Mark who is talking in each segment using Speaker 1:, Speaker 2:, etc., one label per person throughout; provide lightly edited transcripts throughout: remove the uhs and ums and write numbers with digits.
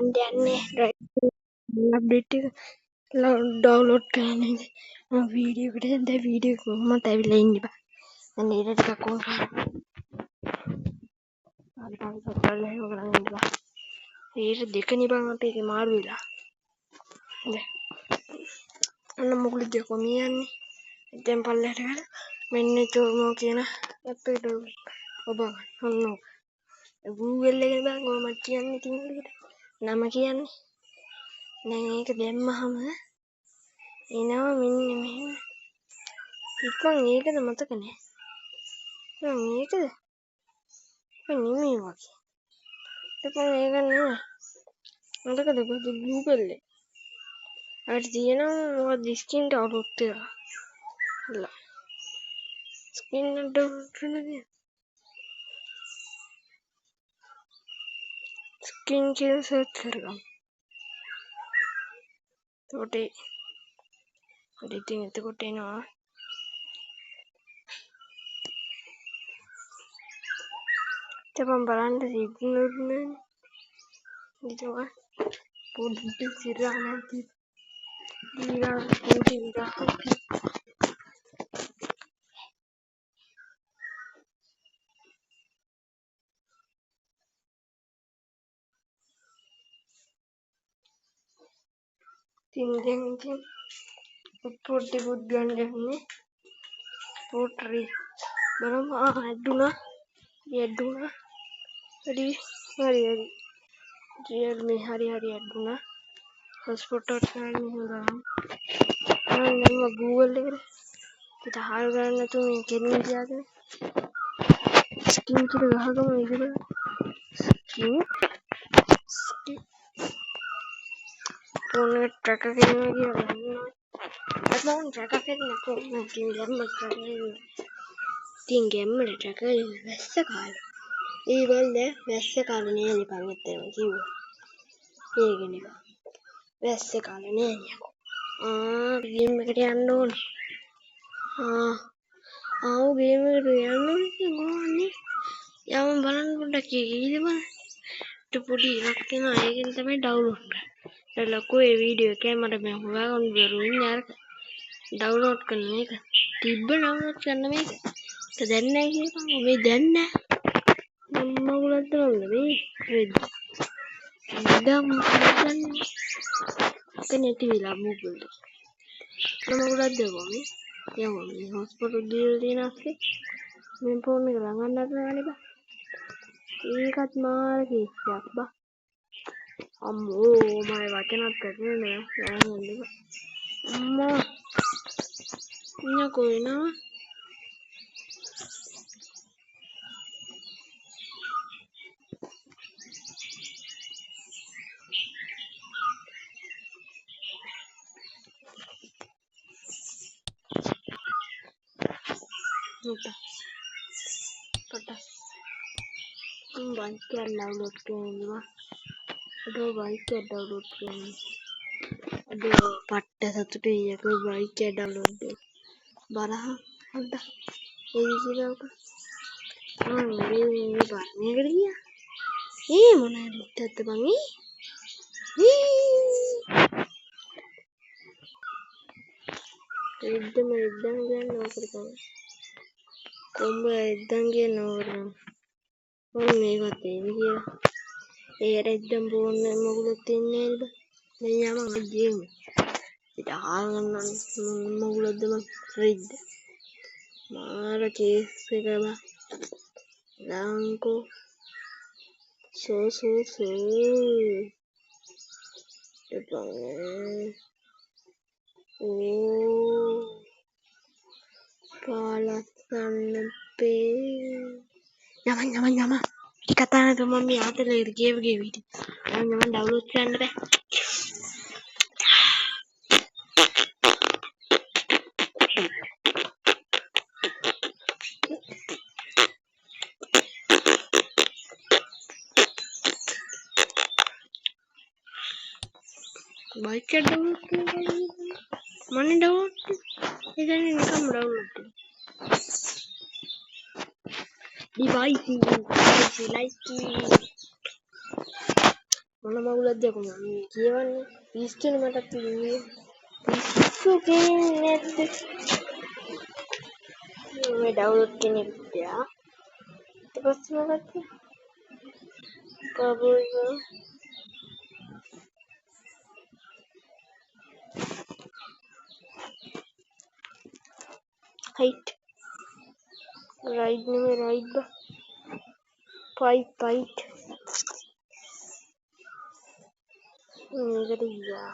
Speaker 1: යන්නේ අප්ඩේට් එක ඩවුන්ලෝඩ් කරන්න වීඩියෝ එකට දැන් වීඩියෝ කොහොමද ඇවිල්ලා ඉන්නේ බා දැන් ඊට ටිකක් ඕන හරි පහු සත්වල එහෙම කරන් ඉන්නවා ඊට දෙකනේ බං අපේ එකේ මාරු වෙලා දැන් අන්න මොකද කොමියන්නේ දැන් පල්ලෙහාට ගිහලා මෙන්න චෝමෝ කියන ඇප් එකට ඔබ ඔන්න Google එකේ බං කොහොමද කියන්නේ තින්ගලකට නම කියන්නේ දැන් ඒක දැම්මහම එනවා මෙන්න මෙහෙම ඉතින් මේකද මතක නෑ දැන් මේකද නෙමෙයි වගේ ඉතින් මේක නෙමෙයි මතකද Google එක අර තියෙනවා මොකද ස්කින් ඩවුන්ලෝඩ් කරලා ස්කින් ඩවුන්ලෝඩ් කරන්නේ ස්කින් කියලා සර්ච් කරගමු එතකොට එනවා තමන් බලන්න සිග්නල් නේ ඉතින් පොඩි සිරාමති දීලා පොඩි විතරක් තින්දෙන් පොඩි බුත් ගන්න යන්නේ පොට්‍රි බලමු ඇඩුනා හරි රියල්මි හරි ඇඩුනා හොස්පොට් එකක් ගන්න හොඳම මම Google එකට තාහල් ගන්න නැතුව මේ කෙලින් තියාගෙන ස්කින් කියලා ගහගමු ඉතින් ස්කින් ෆෝන් එක ට්‍රැක් එකේ ඉන්නවා කියලා දන්නවා මම ට්‍රැක් එකේ නැතුව මම ගේම්වල ට්‍රැක් එකේ වැස්ස කාලේ ඒ වලේ වැස්ස කාලේ නේද පංගත්තේ කිව්වා ඒකනේ වැස්ස කාලේ නේද ගේම් එකට යන්න ඕනේ ගේම් එකට යන්න ඕනේ යම බලන්න පොඩ්ඩක් කීයද බලන්න පොඩි එකක් තියෙනවා ඒකෙන් තමයි ඩවුන්ලෝඩ් කරන්නේ ලොකු ඒ වීඩියෝ එකේ මට මම හොයාගන්න බැරුණා අර ඩවුන්ලෝඩ් කරන එක තිබ්බ ඩවුන්ලෝඩ් කරන්න මේක දැන් නැහැ කියපන් මේ දැන් නැහැ මම උලත් බලන්න මේ රෙඩ් දැන් මොකදන්නේ කනේටි විලා Google මම උලත් දෙවමි යවමි හොස්පොට් දීලා තියෙනස්සේ මේ ෆෝන් එක ළඟ නටනවනේ බා ඒකත් මාර කේස්යක් බා අම්මෝ මම වචනත් කරන්නේ නෑ අම්මා ඉන්න කොයිනවා පොට්ට බයික් එක ඩවුන්ලෝඩ් කරනවා බයික් එක ඩවුන්ලෝඩ් කරනවා පට්ට සතුටුයි යකෝ බයික් එක ඩවුන්ලෝඩ් කරලා බලහන් හොද්ද ඒ විදිහට මේ බාන්නේකට ගියා මොනවද ඉත්තත් බං එද්දම එද්දන් ගන්න ඕකට තමයි කොම්බ එද්දන් ගන්න ඕකට මොන මේකත් ඒ විදිහ ඒකට එද්දන් බෝන්න මොකද තින්නේ නේද දැන් යම ගේම් ඉත ආගන්න මොකද මම රෙඩ් මාර කේස් එක බා ලංකෝ සෝ පාලස්සන්න පේ යම කතා නැතුව මම යාතල ගේවගේ වීඩියෝ යම ඩවුන්ලෝඩ් කරන්න බෑ බයික් එක ඩවුන්ලෝඩ් කරන්න මම ඩවුන්ලෝඩ් ඉතින් නිකම්ම ඩවුන්ලෝඩ් device like මොන මගුලක්ද යකෝ මම කියවන්නේ පිස්සුනේ මටත් ඉන්නේ පිස්සු කියන්නේ නැද්ද මේ ඩවුන්ලෝඩ් කෙනෙක් ගියා ඊට පස්සේ මොකක්ද බබල් height right නෙමෙයි right බා fight මේකට ගියා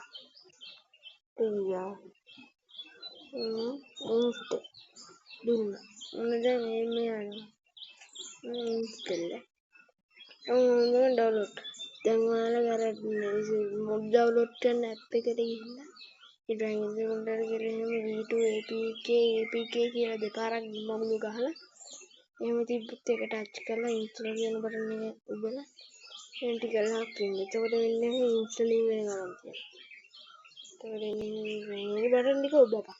Speaker 1: ඉන්ස්ට දුන්න මොන දැන් මේ යනවා ඉන්ස්ටල් ඩවුන්ලෝඩ් දැන් ඔයාලා අර මොඩ් ඩවුන්ලෝඩ් කරන ඇප් එකට ගිහිල්ලා ඊට පස්සේ උන්ට ගිහින් V2 APK කියලා දෙපාරක් මගුල ගහලා එහෙම තිබ්බත් ඒක ටච් කරලා ඉන්ස්ටෝල් කියන බටන් එක උබලා එහෙන් ටික කරලා ඉන්න. එතකොට වෙන්නේ ඉන්ස්ටෝලින් වෙන ගමන් තියෙනවා. එතකොට මේ බටන් ටික ඔබපන්.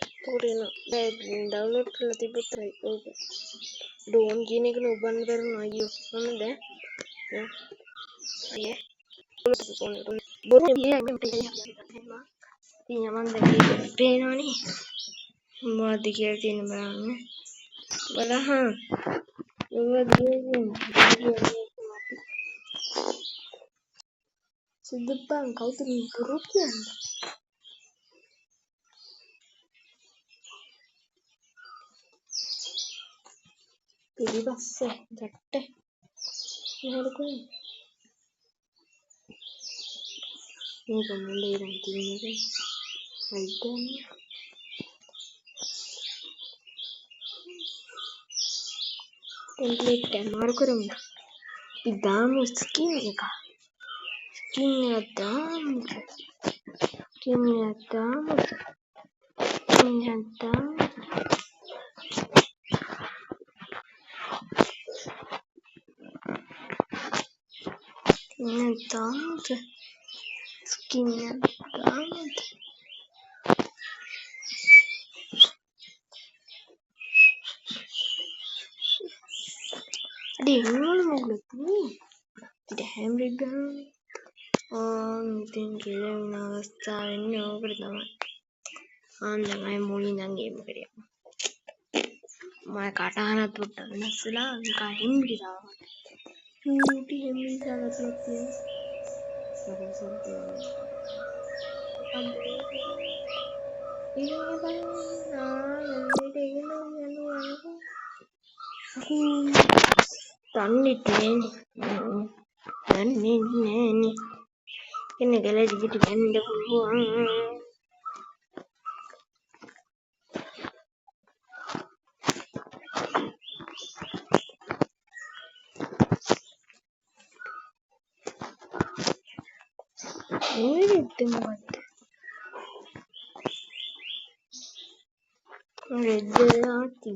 Speaker 1: එතකොට එන ඩවුන්ලෝඩ් කරලා තිබ්බත් ඕක ඩෝන් කියන එක ඔබන්න බැරුණා අයියෝ. මොනද? අයියේ. බොරු කියන්නේ මම දැන් පේනවනේ. මොකද කියලා තියෙන බලන්න. බලහන්. Sedepang kau tuh buruk ya. Jadi basah, jatuh. Ini ada kau. Ini kamu lihat nanti ini kan. Ada nih. Template kan, marco dong. Idamu skin ya kak. Skinnya damu. Skinnya damu. Ada yang mau nih. Tidak hammer gun. Mungkin kita menawar ini pertama. Jangan mulai game kerja. Mereka anak tuh nasila mereka hammer dah. Ini hammer dah tu. Ini kalau gitu benda buang. Ini itu mana? Rejelati.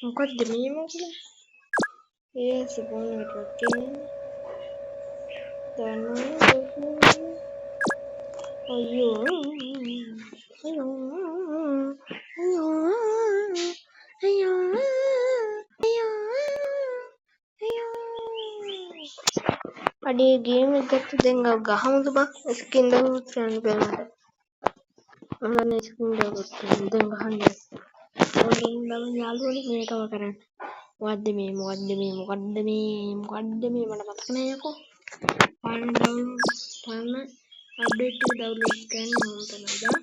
Speaker 1: Engkau demi mana? Sebuah networking. Dan ayo. Ada game එකක් දැන් ගහමුද බං skin download කරන්න බැලුවා. මම skin download කරන්න දැන් ගහන්න. ඕනේ නම් යාළුවනේ මේකම කරන්න. මොකද්ද මේ මට මතක නෑ යකෝ. පාන අප්ඩේට් එක ඩවුන්ලෝඩ් කරන්න ඕන තමයි දා.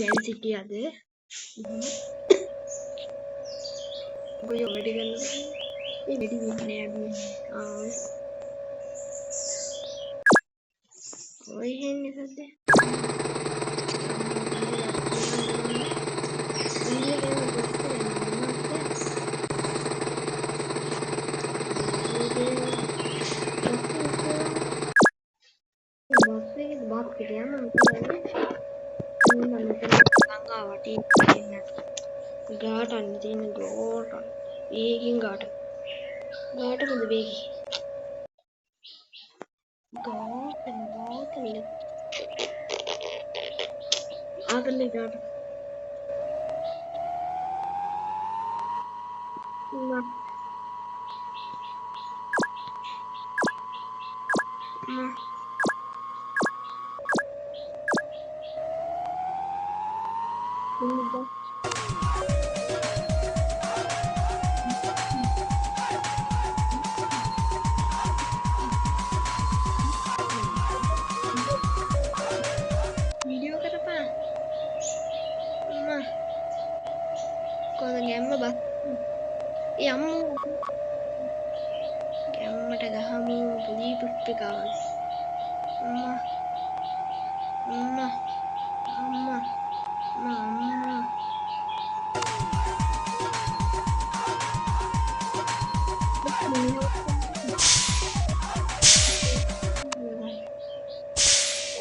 Speaker 1: දැන් සිටියද? ඔය වැඩි ගන්න. ඒ වැඩි වෙන්නේ නෑ. Oi, ini saja. Nah, ini dah. Video ke depan. Nah, kalau game bah. Amu. Game ada gahamu beli berpegang. Nah, nah, nah, nah.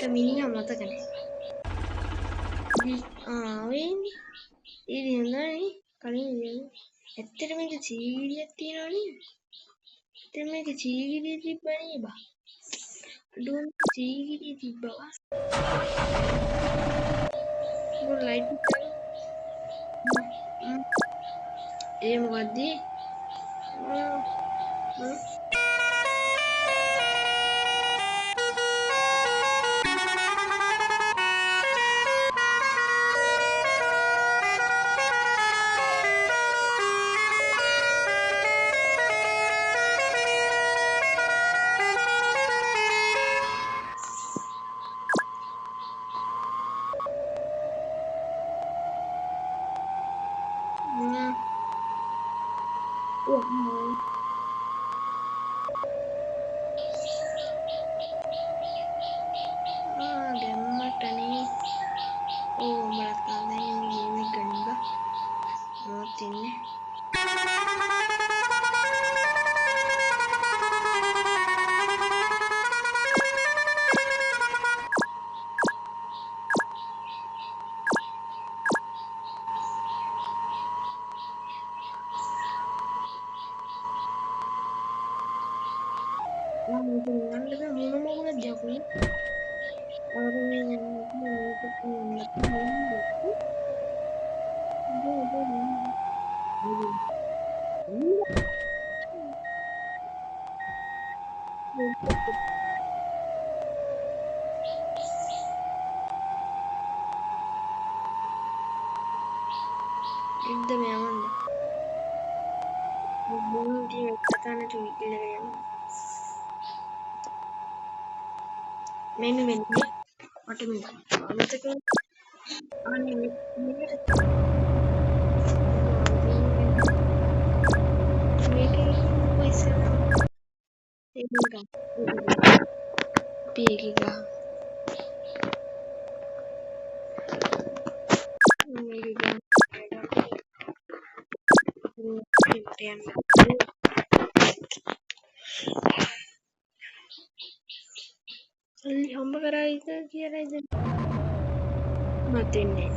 Speaker 1: Mini mata kan ini enggak kali ini එතරම් ජීවිතයක් තියෙනවනේ එතරම් ජීවිතය තිබ්බනේ බා අඩුවම ජීවිතය තිබ්බවා මොකද ලයිට් එක ඒ මොකද්ද ගැම්මටනේ ඕ උඹලත් කාලා ඉන්නේ ගේම් එක ගන්න බා මොකක්ද ඉන්නේ මම ඉතින් යන්නද මොන මොකද යකුයි ඉද්ද මෙයවන්ද මොන්ටි කතාන ටීවී මෙන්න මෙන්න මට මේ අමතක අනේ මේකට මේකේ පයිසන ඒක පීකි ගහ මේක ගන්න සල්ලි හම්බ කරයිද කියලා ඉතින් මට එන්නේ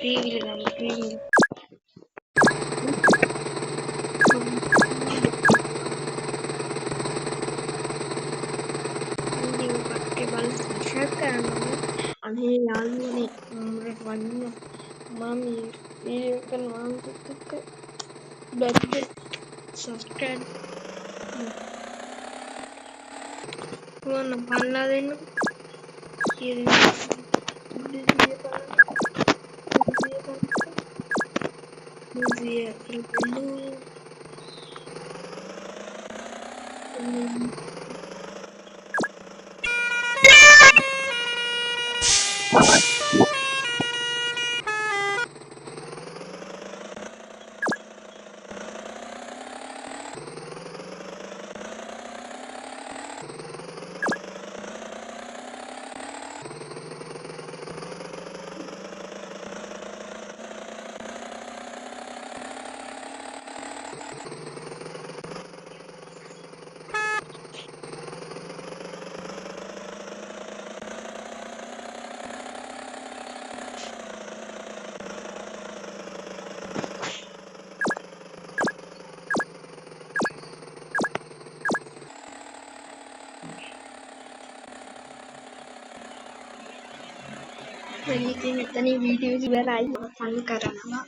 Speaker 1: ටීවී ගන්න ටීවී කට්ටිය බලලා සබ්ස්ක්‍රයිබ් කරන්න ඕනේ. අනේ යාළුවනේ මට වන්න මම මේ වීඩියෝ කරනවා එක්ක බැරිද සබ්ස්ක්‍රයිබ් කරන්න පන්නලා දෙන්න කියලා විදිය ඉතින් මෙතන වීඩියෝ ඉවරයි මම කරනවා